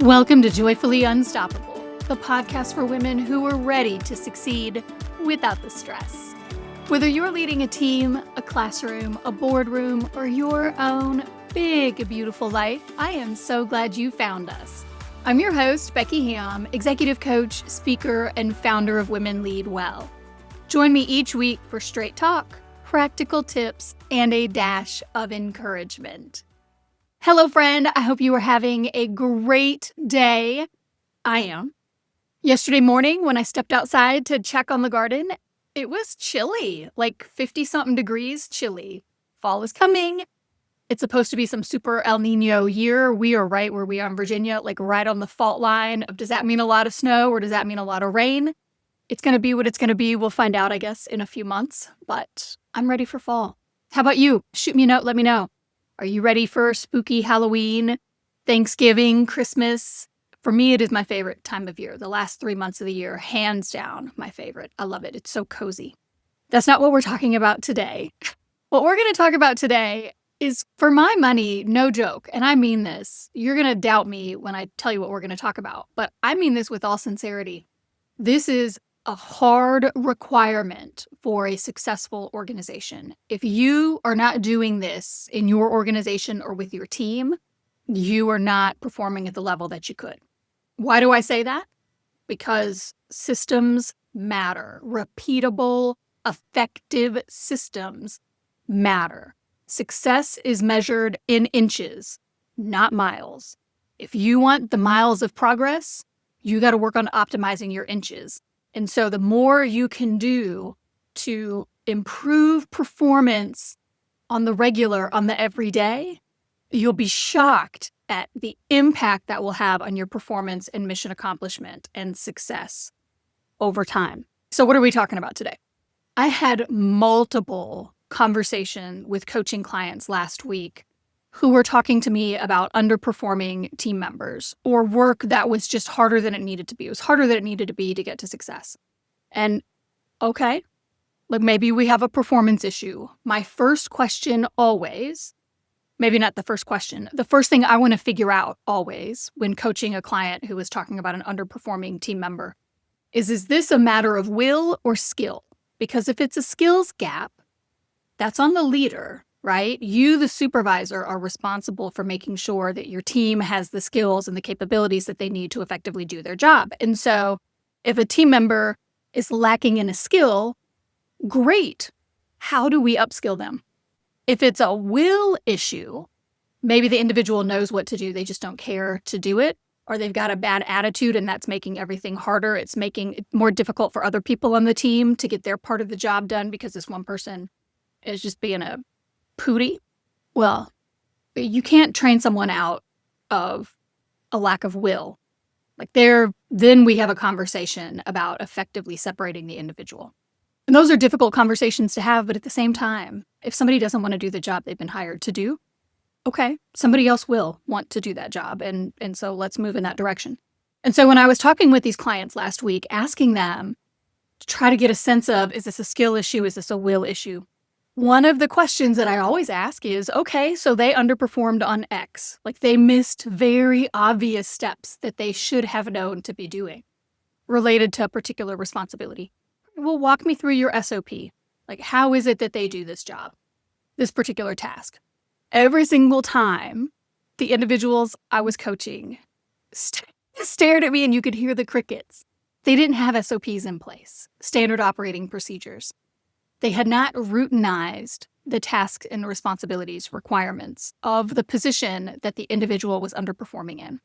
Welcome to Joyfully Unstoppable, the podcast for women who are ready to succeed without the stress. Whether you're leading a team, a classroom, a boardroom, or your own big, beautiful life, I am so glad you found us. I'm your host, Becky Hamm, executive coach, speaker, and founder of Women Lead Well. Join me each week for straight talk, practical tips, and a dash of encouragement. Hello, friend. I hope you are having a great day. I am. Yesterday morning, when I stepped outside to check on the garden, it was chilly, like 50-something degrees chilly. Fall is coming. It's supposed to be some super El Nino year. We are right where we are in Virginia, like right on the fault line of does that mean a lot of snow or does that mean a lot of rain? It's going to be what it's going to be. We'll find out, I guess, in a few months, but I'm ready for fall. How about you? Shoot me a note. Let me know. Are you ready for spooky Halloween, Thanksgiving, Christmas? For me, it is my favorite time of year. The last 3 months of the year, hands down, my favorite. I love it. It's so cozy. That's not what we're talking about today. What we're going to talk about today is, for my money, no joke, and I mean this. You're going to doubt me when I tell you what we're going to talk about, but I mean this with all sincerity. This is a hard requirement for a successful organization. If you are not doing this in your organization or with your team, you are not performing at the level that you could. Why do I say that? Because systems matter. Repeatable, effective systems matter. Success is measured in inches, not miles. If you want the miles of progress, you got to work on optimizing your inches. And so the more you can do to improve performance on the regular, on the everyday, you'll be shocked at the impact that will have on your performance and mission accomplishment and success over time. So what are we talking about today? I had multiple conversations with coaching clients last week who were talking to me about underperforming team members or work that was just harder than it needed to be. It was harder than it needed to be to get to success. And okay, like maybe we have a performance issue. My first question always, maybe not the first question, the first thing I want to figure out always when coaching a client who is talking about an underperforming team member is this a matter of will or skill? Because if it's a skills gap, that's on the leader. Right? You, the supervisor, are responsible for making sure that your team has the skills and the capabilities that they need to effectively do their job. And so if a team member is lacking in a skill, great. How do we upskill them? If it's a will issue, maybe the individual knows what to do, they just don't care to do it, or they've got a bad attitude and that's making everything harder. It's making it more difficult for other people on the team to get their part of the job done because this one person is just being a pooty. Well, you can't train someone out of a lack of will. Then we have a conversation about effectively separating the individual. And those are difficult conversations to have, but at the same time, if somebody doesn't want to do the job they've been hired to do, okay, somebody else will want to do that job. And so let's move in that direction. And so when I was talking with these clients last week, asking them to try to get a sense of, is this a skill issue? Is this a will issue? One of the questions that I always ask is, okay, so they underperformed on X. Like they missed very obvious steps that they should have known to be doing related to a particular responsibility. Well, walk me through your SOP. Like, how is it that they do this job, this particular task? Every single time the individuals I was coaching stared at me and you could hear the crickets. They didn't have SOPs in place, standard operating procedures. They had not routinized the tasks and responsibilities requirements of the position that the individual was underperforming in.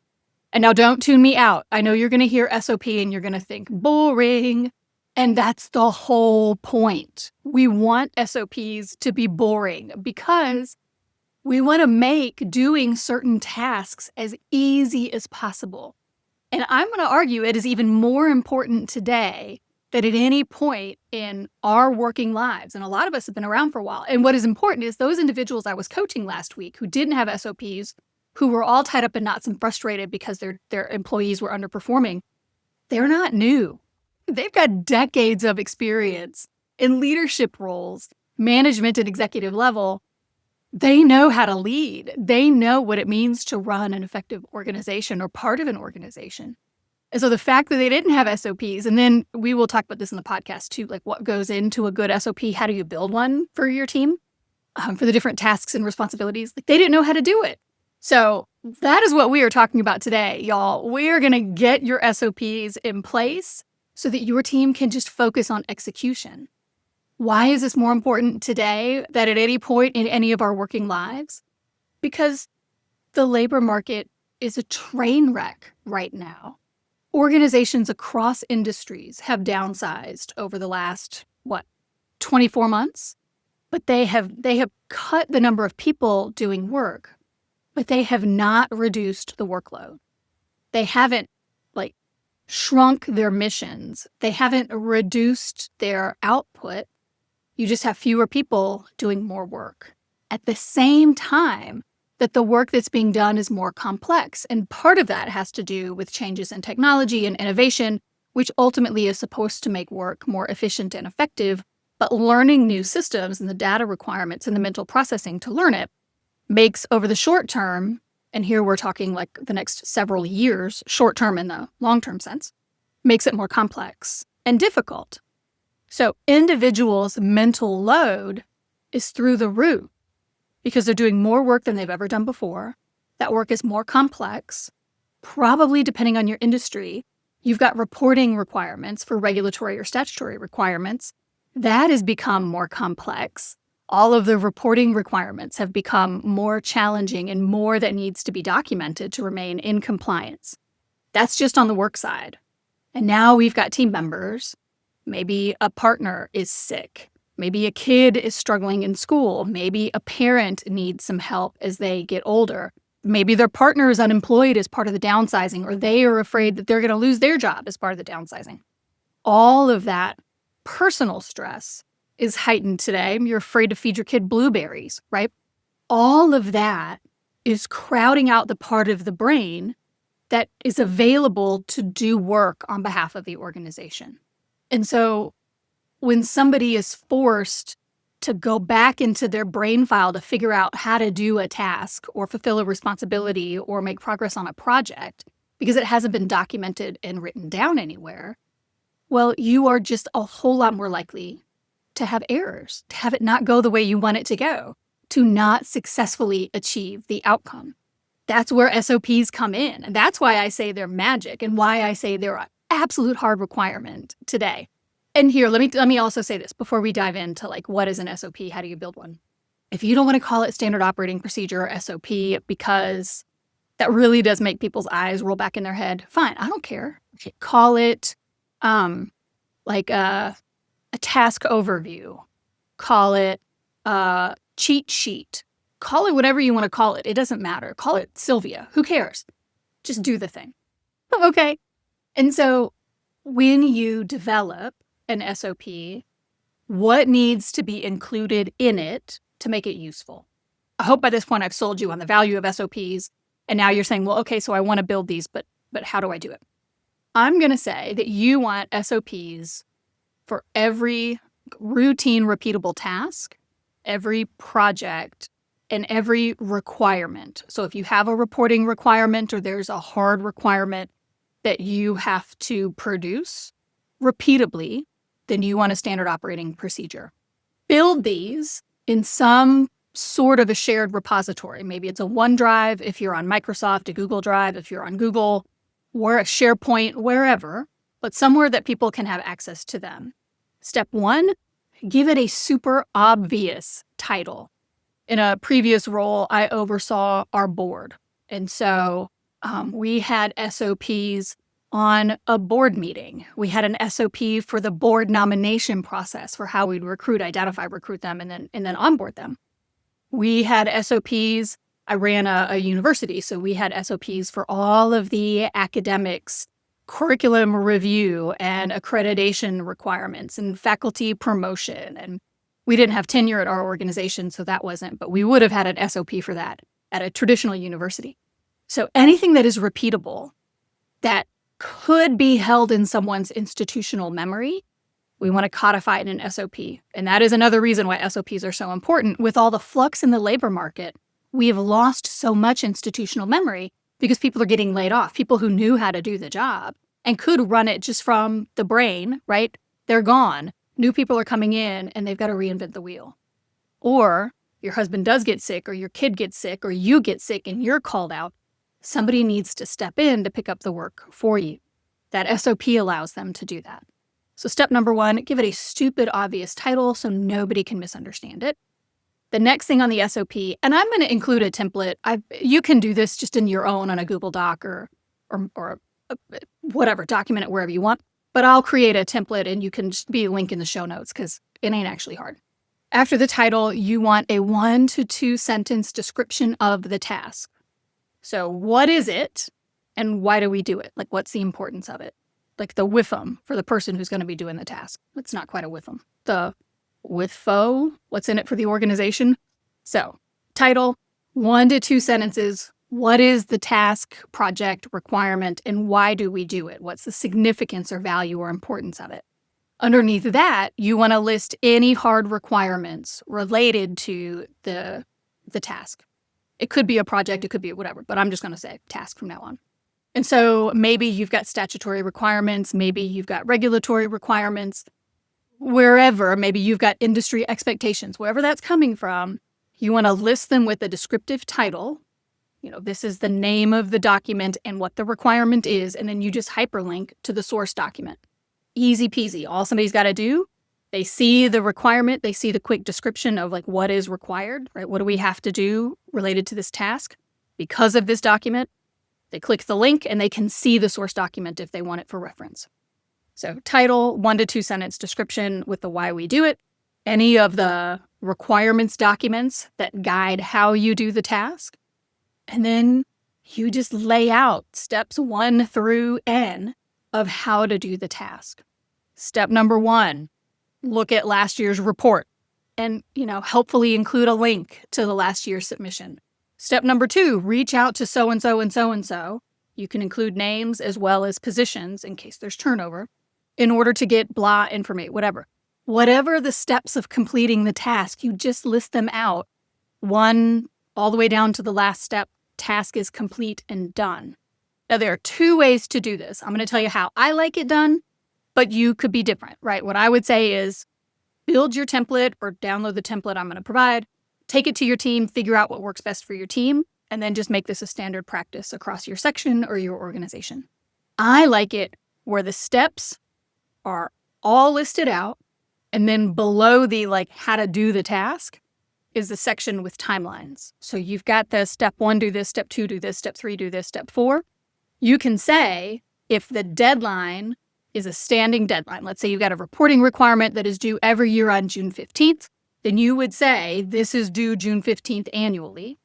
And now don't tune me out. I know you're going to hear SOP and you're going to think boring. And that's the whole point. We want SOPs to be boring because we want to make doing certain tasks as easy as possible. And I'm going to argue it is even more important today that at any point in our working lives, and a lot of us have been around for a while, and what is important is those individuals I was coaching last week who didn't have SOPs, who were all tied up in knots and frustrated because their employees were underperforming, they're not new. They've got decades of experience in leadership roles, management at executive level, They know how to lead. They know what it means to run an effective organization or part of an organization. And so the fact that they didn't have SOPs, and then we will talk about this in the podcast too, like what goes into a good SOP, how do you build one for your team, for the different tasks and responsibilities? Like they didn't know how to do it. So that is what we are talking about today, y'all. We are going to get your SOPs in place so that your team can just focus on execution. Why is this more important today than at any point in any of our working lives? Because the labor market is a train wreck right now. Organizations across industries have downsized over the last, 24 months? But they have cut the number of people doing work, but they have not reduced the workload. They haven't, shrunk their missions. They haven't reduced their output. You just have fewer people doing more work. At the same time that the work that's being done is more complex. And part of that has to do with changes in technology and innovation, which ultimately is supposed to make work more efficient and effective. But learning new systems and the data requirements and the mental processing to learn it makes over the short term, and here we're talking like the next several years, short term in the long term sense, makes it more complex and difficult. So individuals' mental load is through the roof because they're doing more work than they've ever done before. That work is more complex, probably depending on your industry. You've got reporting requirements for regulatory or statutory requirements. That has become more complex. All of the reporting requirements have become more challenging and more that needs to be documented to remain in compliance. That's just on the work side. And now we've got team members. Maybe a partner is sick. Maybe a kid is struggling in school. Maybe a parent needs some help as they get older. Maybe their partner is unemployed as part of the downsizing, or they are afraid that they're going to lose their job as part of the downsizing. All of that personal stress is heightened today. You're afraid to feed your kid blueberries, right? All of that is crowding out the part of the brain that is available to do work on behalf of the organization. And so when somebody is forced to go back into their brain file to figure out how to do a task or fulfill a responsibility or make progress on a project because it hasn't been documented and written down anywhere, well, you are just a whole lot more likely to have errors, to have it not go the way you want it to go, to not successfully achieve the outcome. That's where SOPs come in. And that's why I say they're magic and why I say they're an absolute hard requirement today. And here, let me also say this before we dive into what is an SOP, how do you build one? If you don't want to call it standard operating procedure or SOP because that really does make people's eyes roll back in their head, fine, I don't care. Call it a task overview. Call it a cheat sheet. Call it whatever you want to call it. It doesn't matter. Call it Sylvia. Who cares? Just do the thing. Okay. And so when you develop an SOP, what needs to be included in it to make it useful? I hope by this point I've sold you on the value of SOPs. And now you're saying, well, okay, so I want to build these, but how do I do it? I'm going to say that you want SOPs for every routine, repeatable task, every project, and every requirement. So if you have a reporting requirement or there's a hard requirement that you have to produce repeatably, then you want a standard operating procedure. Build these in some sort of a shared repository. Maybe it's a OneDrive if you're on Microsoft, a Google Drive if you're on Google, or a SharePoint, wherever, but somewhere that people can have access to them. Step one, give it a super obvious title. In a previous role, I oversaw our board. And so we had SOPs on a board meeting. We had an SOP for the board nomination process for how we'd identify, recruit them, and then onboard them. We had SOPs. I ran a university, so we had SOPs for all of the academics, curriculum review and accreditation requirements and faculty promotion. And we didn't have tenure at our organization, so that wasn't, but we would have had an SOP for that at a traditional university. So anything that is repeatable, that could be held in someone's institutional memory, We want to codify it in an SOP. And that is another reason why SOPs are so important. With all the flux in the labor market, we have lost so much institutional memory because people are getting laid off. People who knew how to do the job and could run it just from the brain, right? They're gone. New people are coming in and they've got to reinvent the wheel. Or your husband does get sick, or your kid gets sick, or you get sick and you're called out. Somebody needs to step in to pick up the work for you. That SOP allows them to do that. So step number 1, give it a stupid, obvious title so nobody can misunderstand it. The next thing on the SOP, and I'm going to include a template. You can do this just in your own on a Google Doc or whatever, document it wherever you want. But I'll create a template and you can just be a link in the show notes because it ain't actually hard. After the title, you want a 1 to 2 sentence description of the task. So what is it and why do we do it? Like, what's the importance of it? Like the WIFM for the person who's going to be doing the task. It's not quite a WIFM. The WIFO, what's in it for the organization? So, title, 1 to 2 sentences. What is the task, project, requirement, and why do we do it? What's the significance or value or importance of it? Underneath that, you want to list any hard requirements related to the task. It could be a project, it could be whatever, but I'm just going to say task from now on. And so maybe you've got statutory requirements, maybe you've got regulatory requirements, wherever, maybe you've got industry expectations, wherever that's coming from, you want to list them with a descriptive title. This is the name of the document and what the requirement is, and then you just hyperlink to the source document. Easy peasy. All somebody's got to do, they see the requirement, they see the quick description of like what is required, right? What do we have to do related to this task because of this document? They click the link and they can see the source document if they want it for reference. So title, 1 to 2 sentence description with the why we do it, any of the requirements documents that guide how you do the task, and then you just lay out steps 1 through N of how to do the task. Step number 1, look at last year's report and, hopefully include a link to the last year's submission. Step number 2, reach out to so-and-so and so-and-so. You can include names as well as positions in case there's turnover in order to get blah information, whatever. Whatever the steps of completing the task, you just list them out. 1 all the way down to the last step, task is complete and done. Now, there are 2 ways to do this. I'm going to tell you how I like it done, but you could be different, right? What I would say is build your template or download the template I'm going to provide. Take it to your team, figure out what works best for your team, and then just make this a standard practice across your section or your organization. I like it where the steps are all listed out, and then below the how to do the task is the section with timelines. So you've got the step 1, do this, step 2, do this, step 3, do this, step 4. You can say if the deadline is a standing deadline, let's say you've got a reporting requirement that is due every year on June 15th, then you would say this is due June 15th annually.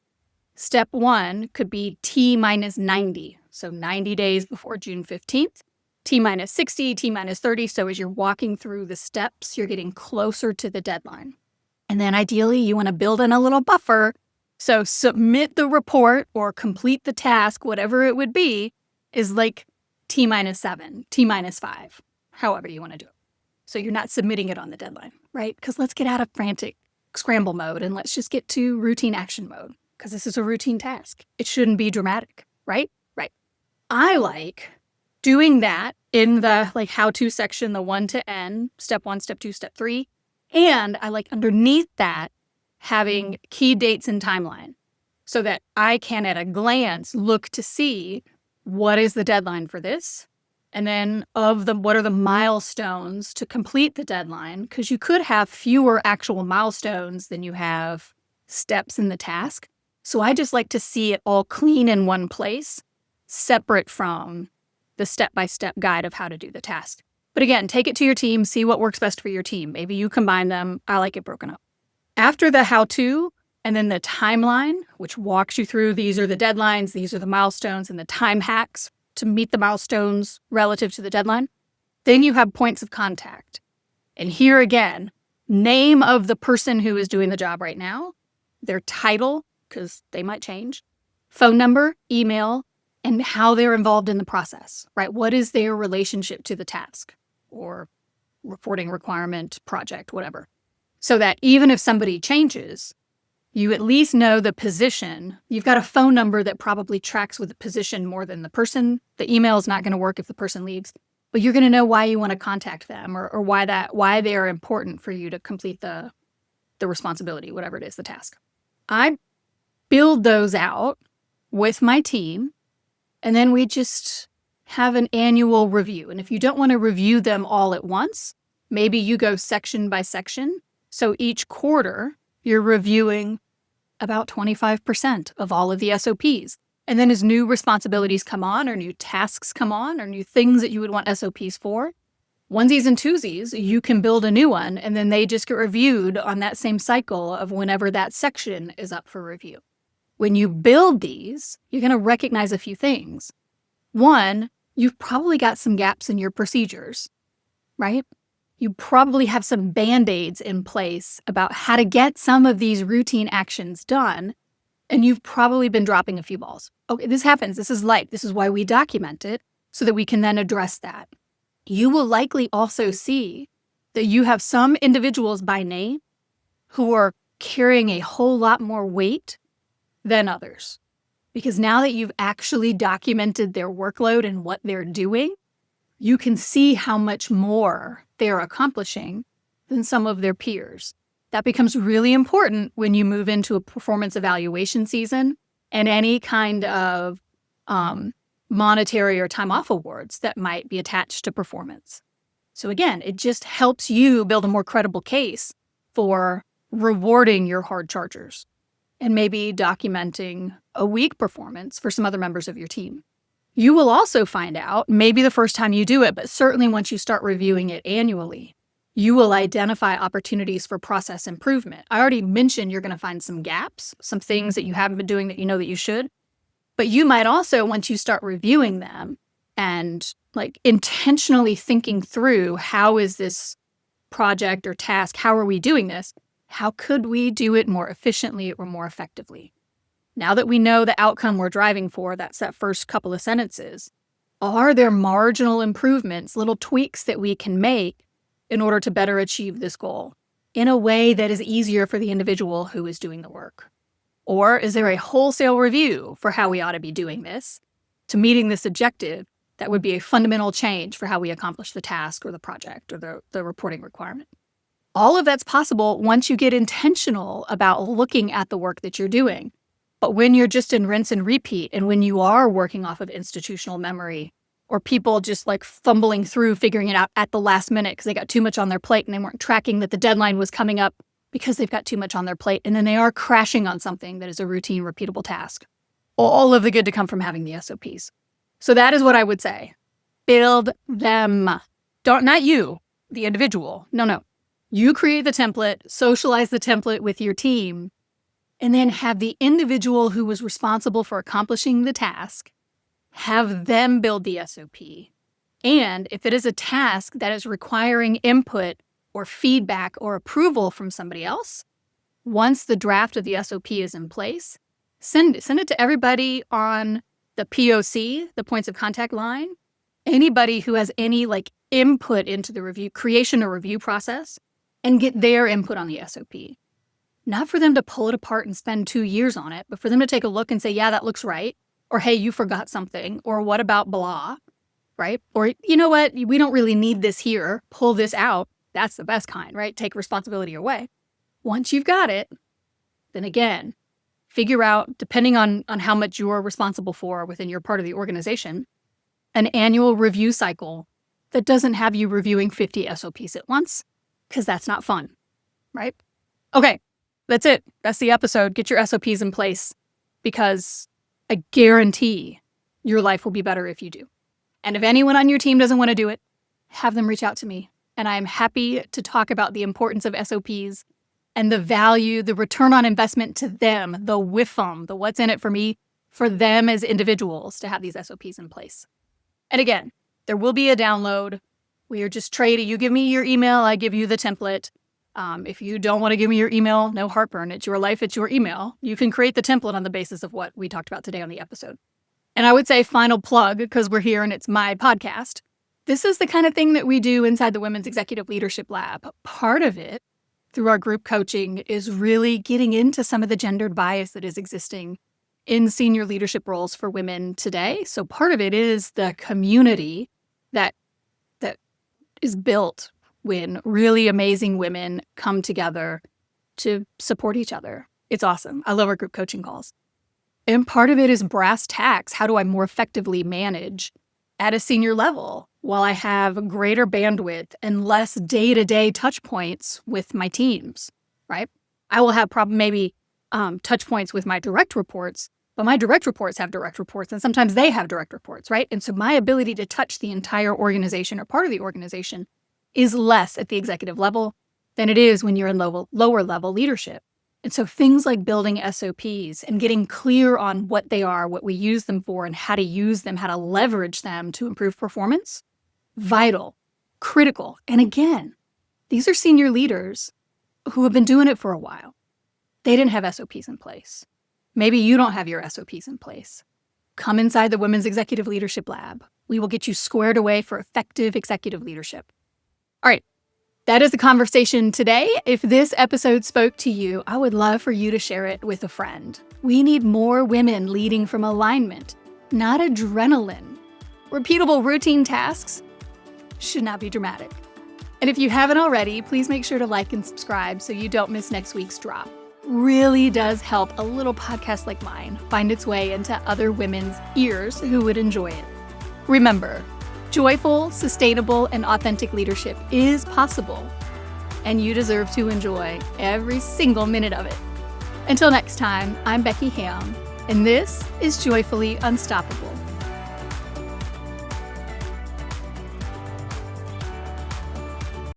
Step 1 could be T minus 90, so 90 days before June 15th. T minus 60, T minus 30, so as you're walking through the steps, you're getting closer to the deadline. And then ideally, you want to build in a little buffer. So submit the report or complete the task, whatever it would be, is like T minus 7, T minus 5, however you want to do it. So you're not submitting it on the deadline, right? Because let's get out of frantic scramble mode and let's just get to routine action mode because this is a routine task. It shouldn't be dramatic, right? Right. I like doing that in the how-to section, the 1 to N, step 1, step 2, step 3. And I like underneath that having key dates and timeline so that I can at a glance look to see what is the deadline for this. And then what are the milestones to complete the deadline? Because you could have fewer actual milestones than you have steps in the task. So I just like to see it all clean in one place, separate from the step-by-step guide of how to do the task. But again, take it to your team, see what works best for your team. Maybe you combine them. I like it broken up. After the how-to, and then the timeline, which walks you through these are the deadlines, these are the milestones, and the time hacks to meet the milestones relative to the deadline. Then you have points of contact. And here again, name of the person who is doing the job right now, their title, because they might change, phone number, email, and how they're involved in the process, right? What is their relationship to the task or reporting requirement, project, whatever. So that even if somebody changes, you at least know the position. You've got a phone number that probably tracks with the position more than the person. The email is not going to work if the person leaves, but you're going to know why you want to contact them or why they are important for you to complete the responsibility, whatever it is, the task. I build those out with my team, and then we just have an annual review. And if you don't want to review them all at once, maybe you go section by section. So each quarter, you're reviewing about 25% of all of the SOPs. And then as new responsibilities come on, or new tasks come on, or new things that you would want SOPs for, onesies and twosies, you can build a new one, and then they just get reviewed on that same cycle of whenever that section is up for review. When you build these, you're going to recognize a few things. One, you've probably got some gaps in your procedures, right? You probably have some Band-Aids in place about how to get some of these routine actions done, and you've probably been dropping a few balls. Okay, this happens. This is life. This is why we document it, so that we can then address that. You will likely also see that you have some individuals by name who are carrying a whole lot more weight than others. Because now that you've actually documented their workload and what they're doing, you can see how much more they're accomplishing than some of their peers. That becomes really important when you move into a performance evaluation season and any kind of monetary or time off awards that might be attached to performance. So again, it just helps you build a more credible case for rewarding your hard chargers and maybe documenting a weak performance for some other members of your team. You will also find out, maybe the first time you do it, but certainly once you start reviewing it annually, you will identify opportunities for process improvement. I already mentioned you're going to find some gaps, some things that you haven't been doing that you know that you should. But you might also, once you start reviewing them and intentionally thinking through, how is this project or task, how are we doing this? How could we do it more efficiently or more effectively? Now that we know the outcome we're driving for, that's that first couple of sentences, are there marginal improvements, little tweaks that we can make in order to better achieve this goal in a way that is easier for the individual who is doing the work? Or is there a wholesale review for how we ought to be doing this to meeting this objective that would be a fundamental change for how we accomplish the task or the project or the reporting requirement? All of that's possible once you get intentional about looking at the work that you're doing. But when you're just in rinse and repeat, and when you are working off of institutional memory, or people just fumbling through figuring it out at the last minute because they got too much on their plate and they weren't tracking that the deadline was coming up because they've got too much on their plate, and then they are crashing on something that is a routine, repeatable task. All of the good to come from having the SOPs. So that is what I would say. Build them. Not you, the individual. No. You create the template, socialize the template with your team, and then have the individual who was responsible for accomplishing the task, have them build the SOP. And if it is a task that is requiring input or feedback or approval from somebody else, once the draft of the SOP is in place, send it to everybody on the POC, the points of contact line, anybody who has any input into the creation or review process, and get their input on the SOP. Not for them to pull it apart and spend 2 years on it, but for them to take a look and say, yeah, that looks right. Or, hey, you forgot something. Or what about blah, right? Or, you know what? We don't really need this here. Pull this out. That's the best kind, right? Take responsibility away. Once you've got it, then again, figure out, depending on how much you're responsible for within your part of the organization, an annual review cycle that doesn't have you reviewing 50 SOPs at once, because that's not fun, right? Okay, that's it. That's the episode. Get your SOPs in place, because I guarantee your life will be better if you do. And if anyone on your team doesn't want to do it, have them reach out to me. And I'm happy to talk about the importance of SOPs and the value, the return on investment to them, the WIFM, the what's in it for me, for them as individuals to have these SOPs in place. And again, there will be a download. We are just trading. You give me your email, I give you the template. If you don't want to give me your email, no heartburn. It's your life, it's your email. You can create the template on the basis of what we talked about today on the episode. And I would say final plug, because we're here and it's my podcast. This is the kind of thing that we do inside the Women's Executive Leadership Lab. Part of it, through our group coaching, is really getting into some of the gendered bias that is existing in senior leadership roles for women today. So part of it is the community that is built when really amazing women come together to support each other. It's awesome. I love our group coaching calls. And part of it is brass tacks. How do I more effectively manage at a senior level while I have greater bandwidth and less day-to-day touch points with my teams, right? I will have maybe touch points with my direct reports, but my direct reports have direct reports, and sometimes they have direct reports, right? And so my ability to touch the entire organization or part of the organization is less at the executive level than it is when you're in lower level leadership. And so things like building SOPs and getting clear on what they are, what we use them for, and how to use them, how to leverage them to improve performance, vital, critical. And again, these are senior leaders who have been doing it for a while. They didn't have SOPs in place. Maybe you don't have your SOPs in place. Come inside the Women's Executive Leadership Lab. We will get you squared away for effective executive leadership. All right. That is the conversation today. If this episode spoke to you, I would love for you to share it with a friend. We need more women leading from alignment, not adrenaline. Repeatable routine tasks should not be dramatic. And if you haven't already, please make sure to like and subscribe so you don't miss next week's drop. Really does help a little podcast like mine find its way into other women's ears who would enjoy it. Remember, joyful, sustainable, and authentic leadership is possible, and you deserve to enjoy every single minute of it. Until next time, I'm Becky Hamm, and this is Joyfully Unstoppable.